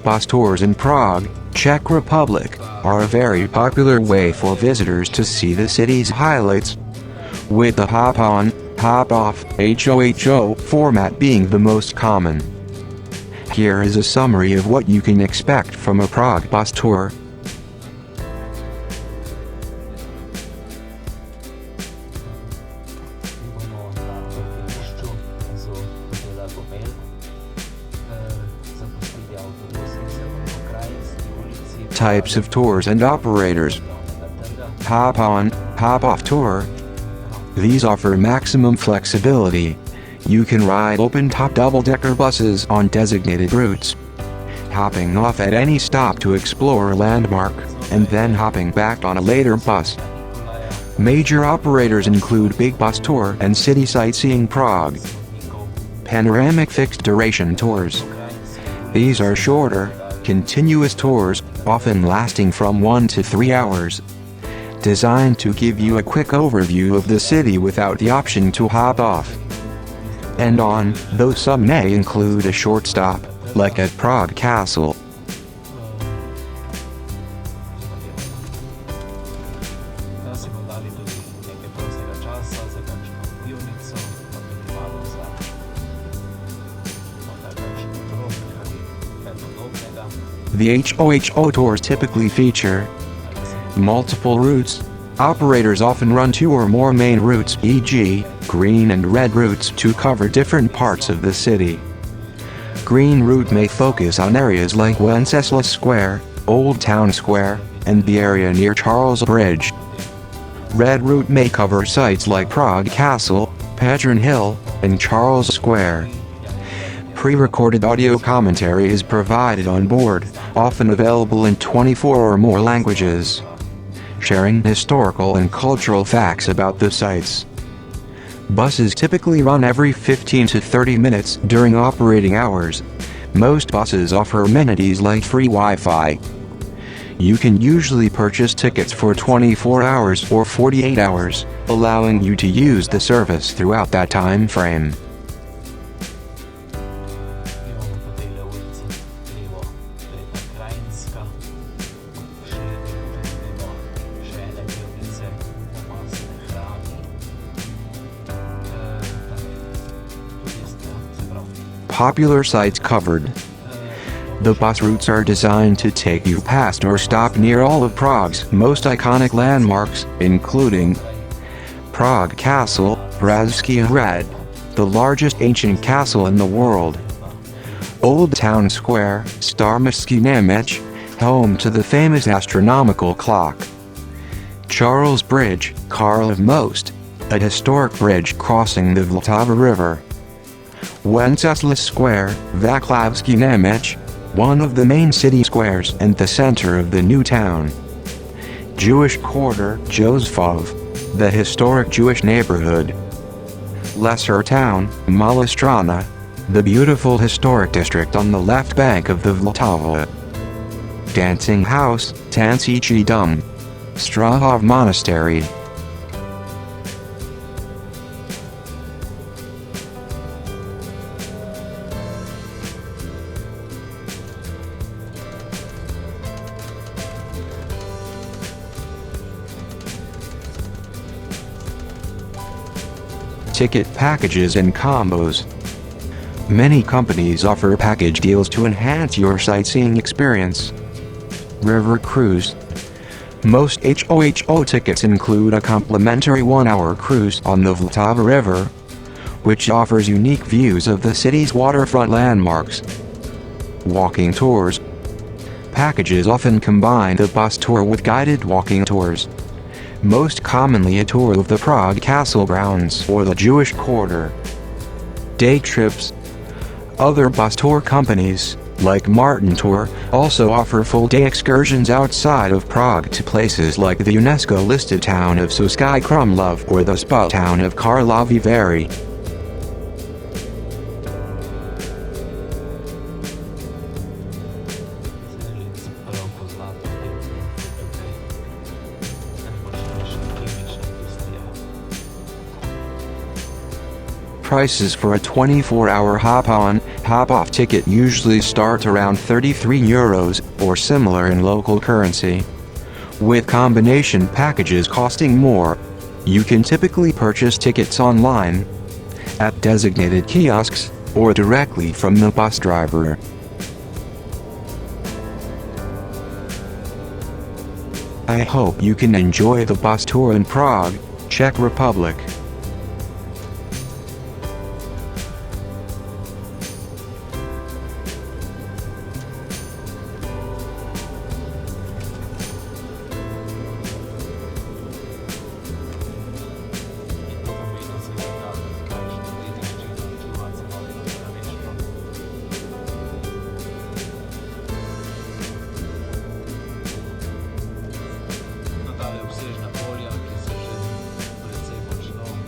Bus tours in Prague, Czech Republic, are a very popular way for visitors to see the city's highlights, with the hop-on, hop-off HOHO format being the most common. Here is a summary of what you can expect from a Prague bus tour. Types of tours and operators. Hop-on, hop-off tour. These offer maximum flexibility. You can ride open-top double-decker buses on designated routes, hopping off at any stop to explore a landmark, and then hopping back on a later bus. Major operators include Big Bus Tour and City Sightseeing Prague. Panoramic fixed-duration tours. These are shorter, continuous tours, often lasting from 1 to 3 hours, designed to give you a quick overview of the city without the option to hop off and on, though some may include a short stop, like at Prague Castle. The HOHO tours typically feature multiple routes. Operators often run 2 or more main routes, e.g., green and red routes, to cover different parts of the city. Green route may focus on areas like Wenceslas Square, Old Town Square, and the area near Charles Bridge. Red route may cover sites like Prague Castle, Patron Hill, and Charles Square. Pre-recorded audio commentary is provided on board, often available in 24 or more languages, sharing historical and cultural facts about the sites. Buses typically run every 15 to 30 minutes during operating hours. Most buses offer amenities like free Wi-Fi. You can usually purchase tickets for 24 hours or 48 hours, allowing you to use the service throughout that time frame. Popular sites covered. The bus routes are designed to take you past or stop near all of Prague's most iconic landmarks, including Prague Castle, Pražský hrad, the largest ancient castle in the world; Old Town Square, Staromestský náměstí, home to the famous astronomical clock; Charles Bridge, Karl of Most, a historic bridge crossing the Vltava River; Wenceslas Square, Václavský náměstí, one of the main city squares and the center of the new town; Jewish Quarter, Josefov, the historic Jewish neighborhood; Lesser Town, Malá Strana, the beautiful historic district on the left bank of the Vltava; Dancing House, Tančičí dom, Strahov Monastery. Ticket packages and combos. Many companies offer package deals to enhance your sightseeing experience. River cruise. Most HOHO tickets include a complimentary 1-hour cruise on the Vltava River, which offers unique views of the city's waterfront landmarks. Walking tours. Packages often combine the bus tour with guided walking tours, most commonly a tour of the Prague Castle grounds or the Jewish Quarter. Day trips. Other bus tour companies, like Martin Tour, also offer full-day excursions outside of Prague to places like the UNESCO-listed town of Český Krumlov or the spa town of Karlovy Vary. prices for a 24-hour hop-on, hop-off ticket usually start around €33 or similar in local currency. With combination packages costing more, you can typically purchase tickets online, at designated kiosks, or directly from the bus driver. I hope you can enjoy the bus tour in Prague, Czech Republic. Dalej obsjeżdża polia, jakie są wlecej boczną.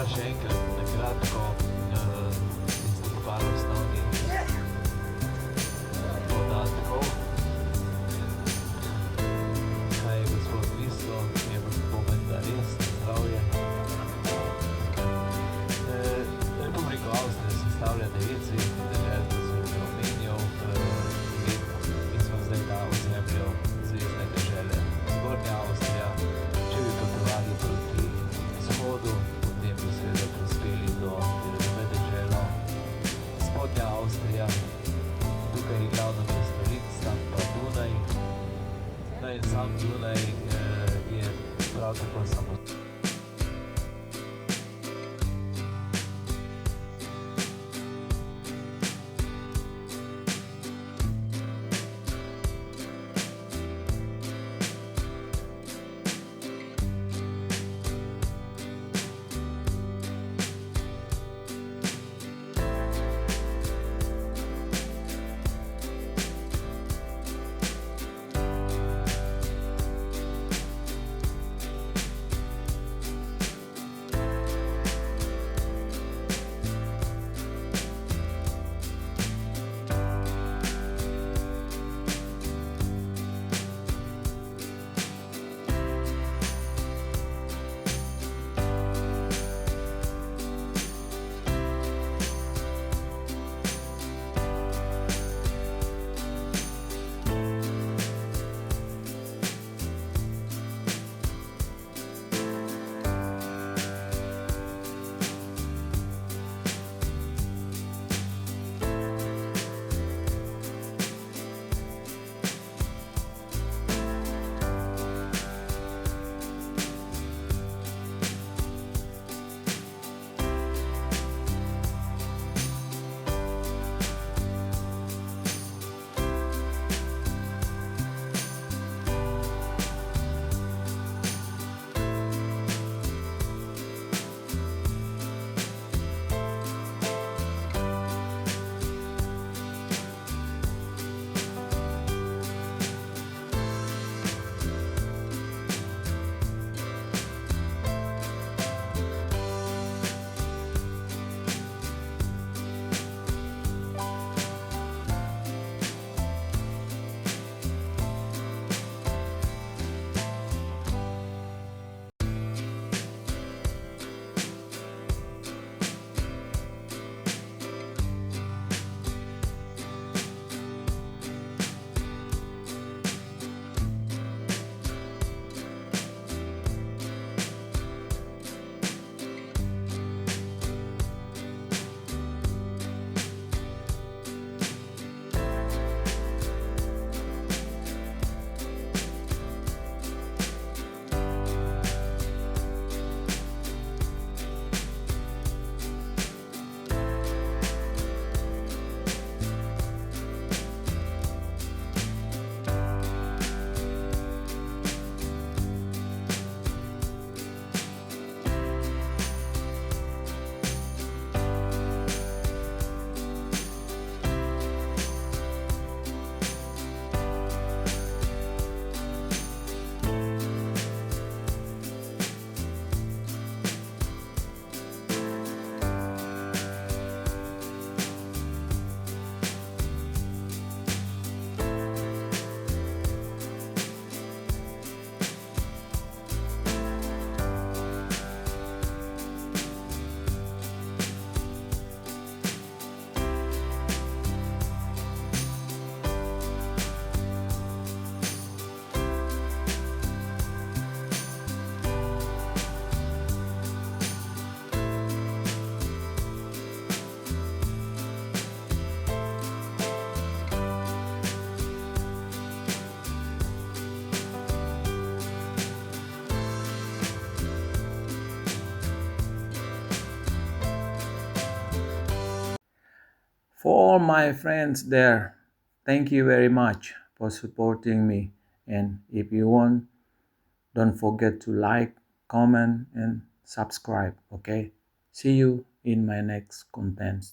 še enkrat na kratko par osnovnih podatkov. Kaj je gospod mislil, je pomeni, da res zdravje. Republiko Avstrijo sestavlja 9 zveznih dežel, to sem že omenjal. Mi smo zdaj na ozemlju zvezne dežele Zgornja Avstrija. Če bi potovali proti vzhodu, potem bi seveda prispeli do deželo Spodnja Avstrija. Tukaj je glavno mesto Linz, tam pa Dunaj. No in sam Dunaj je prav tako samo. For all my friends there, thank you very much for supporting me. And if you want, don't forget to like, comment, and subscribe. Okay? See you in my next content.